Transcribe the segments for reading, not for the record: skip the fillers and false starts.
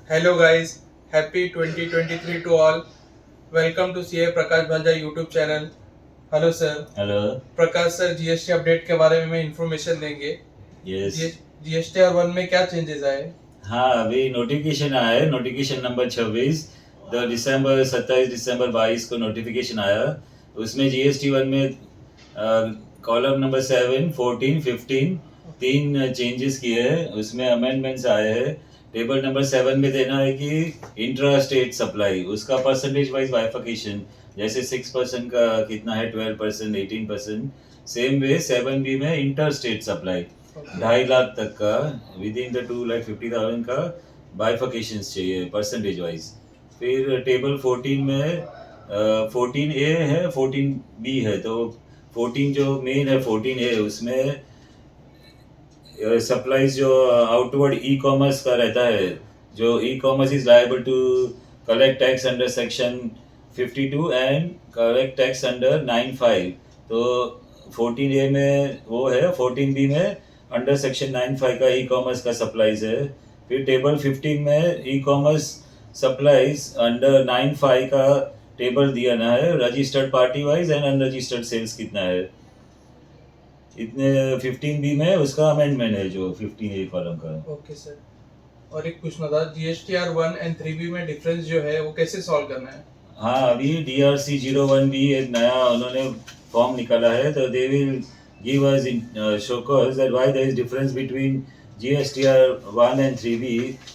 Hello guys, happy 2023 to all. Welcome to CA Prakash Bhanja YouTube channel. Hello sir. Hello. Prakash sir GST update के बारे में information देंगे. Yes. GST R one में क्या changes आए? हाँ, अभी नोटिफिकेशन आया है. नोटिफिकेशन नंबर 26 दिसंबर 27 दिसंबर 22 को नोटिफिकेशन आया. उसमें जीएसटी वन में कॉलम नंबर 7, 14, 15 तीन चेंजेस किए हैं. उसमें अमेंडमेंट्स आए हैं. टेबल नंबर 7 में देना है कि इंट्रा स्टेट सप्लाई उसका परसेंटेज वाइज बाइफिकेशन, जैसे 6% का कितना है, 12%, 18%. सेम वे 7B में इंटर स्टेट सप्लाई 2.5 लाख तक का विद इन द 2,50,000 का बाइफिकेशन चाहिए परसेंटेज वाइज. फिर टेबल 14 में 14A है, 14B है. तो 14 जो मेन है 14A, उसमें सप्लाईज जो आउटवर्ड ई कॉमर्स का रहता है, जो e commerce is liable to collect tax under section 52 and collect tax under 95. तो 14A में वो है, 14B में अंडर सेक्शन 95 का ई कॉमर्स का सप्लाईज है. फिर टेबल 15 में ई कॉमर्स सप्लाईज अंडर 95 का टेबल दिया ना है, registered party wise and unregistered sales कितना है. इतने 15B में उसका अमेंडमेंट है जो 15A कॉलम का. Okay sir. और एक पूछना था, जीएसटी आर 1 एंड 3B में डिफरेंस जो है वो कैसे सॉल्व करना है? हाँ, अभी DRC 01B एक नया उन्होंने फॉर्म निकाला है. तो they will give us show cause that why there is difference between GSTR 1 and 3B.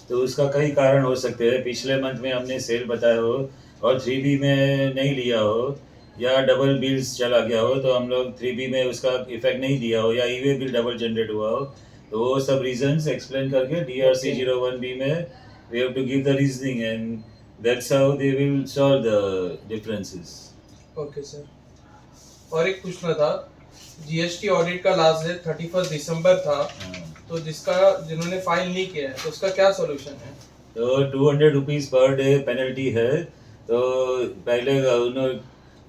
तो उसका कई कारण हो सकते हैं. पिछले मंथ में हमने सेल बताया हो और 3B में नहीं लिया हो, या डबल बिल्स चला गया हो तो हम लोग 3B में उसका इफेक्ट नहीं दिया हो, या ईवे बिल डबल जनरेट हुआ हो. तो वो सब रीजंस एक्सप्लेन करके DRC 01B में we have to give the reasoning and that's how they will solve the differences. Okay sir. और एक पूछना था, जीएसटी ऑडिट का लास्ट डेट 31 दिसंबर था. तो जिन्होंने फाइल नहीं किया है तो उसका क्या सॉल्यूशन है? तो 200 रुपीज़ पर डे पेनल्टी है. तो पहले उन्होंने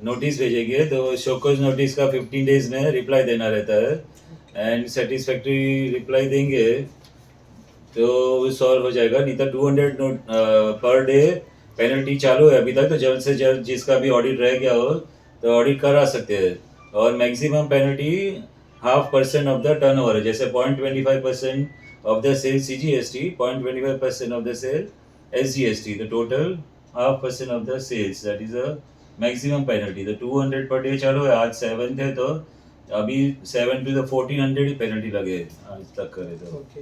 नोटिस भेजेंगे, तो शोकॉज नोटिस का 15 डेज में रिप्लाई देना रहता है. एंड सेटिस्फैक्ट्री रिप्लाई देंगे तो वो सॉल्व हो जाएगा. नहीं तो 200 नोट पर डे पेनल्टी चालू है अभी तक. तो जल्द से जल्द जिसका भी ऑडिट रह गया हो तो ऑडिट करा सकते हैं. और maximum penalty 0.5% of the turnover है. जैसे 0.25% of the sale CGST, 0.25% of the sale SGST. तो total 0.5% of the sales, that is a maximum penalty. तो 200 पर डे चालू है. आज 7 थे तो अभी 7 to the 1400 ही पेनल्टी लगे आज तक करे तो. ओके.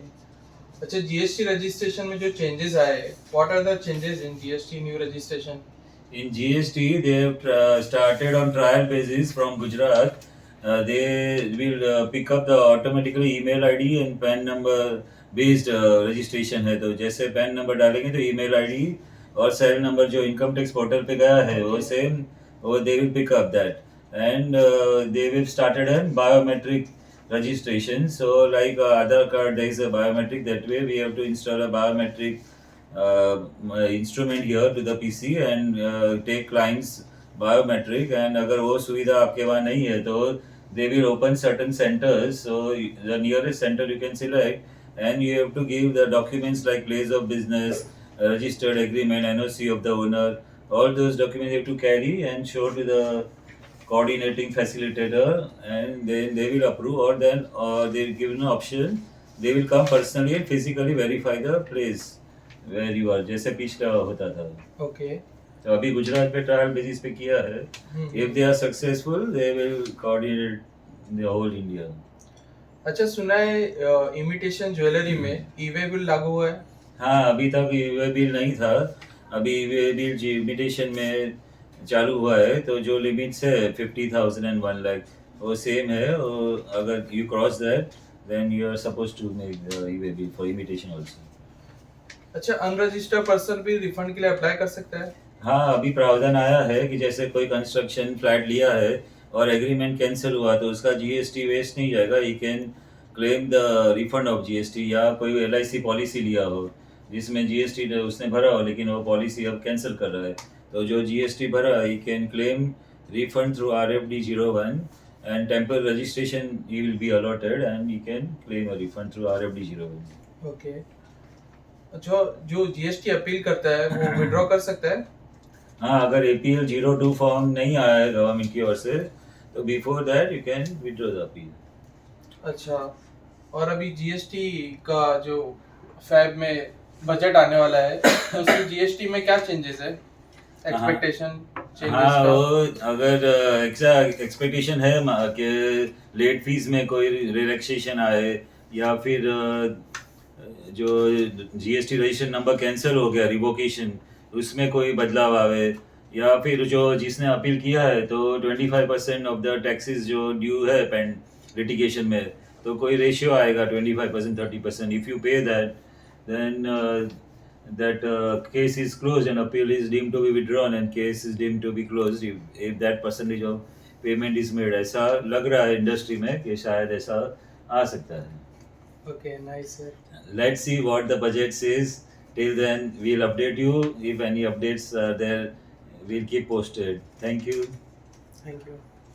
अच्छा, जीएसटी रजिस्ट्रेशन में जो चेंजेस आए, what are the changes in GST new registration? In GST, they have started on trial basis from Gujarat. They will pick up the automatically email ID and PAN number based registration है. तो जैसे PAN number डालेंगे तो email ID और cell number जो income tax portal पे गया है वो सेम, वो they will pick up that. And they will started a biometric registration. So like Aadhaar card, there is a biometric. That way we have to install a biometric instrument here to the PC and take clients biometric. And अगर वो सुविधा आपके वहाँ नहीं है तो they will open certain centers. So the nearest center you can select and you have to give the documents like place of business, registered agreement, NOC of the owner. All those documents you have to carry and show to the coordinating facilitator, and then they will approve. Or then they will give an option, they will come personally and physically verify the place where you are, जैसे पिछला होता था. Okay. तो अभी गुजरात पे trial basis पे किया है. If they are successful they will coordinate the whole India. अच्छा, सुना है इमिटेशन ज्वेलरी में ईवे बिल लागू हुआ है. हाँ, अभी तक ईवे बिल नहीं था. अभी ईवे बिल इमिटेशन में चालू हुआ है. तो जो लिमिट्स है 50,000 and 1 लाख वो सेम है. और अगर you cross that then you are suppose to make the e way bill for imitation also. अच्छा, अनरजिस्टर्ड पर्सन भी रिफंड के लिए अप्लाई कर सकता है? हाँ, अभी प्रावधान आया है कि जैसे कोई कंस्ट्रक्शन फ्लैट लिया है और एग्रीमेंट कैंसिल हुआ तो उसका GST वेस्ट नहीं जाएगा. He can claim the refund of GST. या कोई LIC पॉलिसी लिया हो जिसमें GST उसने भरा हो लेकिन वो पॉलिसी अब कैंसिल कर रहा है, तो जो GST भरा he can claim refund through RFD 01 and temporary registration he will be allotted and he can claim a refund through RFD 01. Okay. अच्छा, जो जीएसटी अपील करता है वो विड्रॉ कर सकता है? हाँ, अगर APL 02 फॉर्म नहीं आया है गवर्नमेंट की ओर से, तो before that you can withdraw the appeal. अच्छा, और अभी जीएसटी का जो फैब में बजट आने वाला है तो उसमें जीएसटी में क्या चेंजेस है, एक्सपेक्टेशन चेंजेस हाँ, का? वो अगर ऐसा एक्सपेक्टेशन है कि लेट फीस में कोई रिलैक्सेशन आए, या फिर जो GST रजिस्ट्रेशन नंबर कैंसिल हो गया, रिवोकेशन, उसमें कोई बदलाव आवे, या फिर जो जिसने अपील किया है तो 25% ऑफ द टैक्सेस जो ड्यू है पेंड लिटिगेशन में, तो कोई रेशियो आएगा 25% 30%। इफ यू पे that, then that case is closed and appeal is deemed to be withdrawn and case is deemed to be closed if that percentage of payment is made। ऐसा लग रहा है industry में कि शायद ऐसा आ सकता है। Okay, nice sir. Let's see what the budget says. Till then, we'll update you. If any updates are there, we'll keep posted. Thank you. Thank you.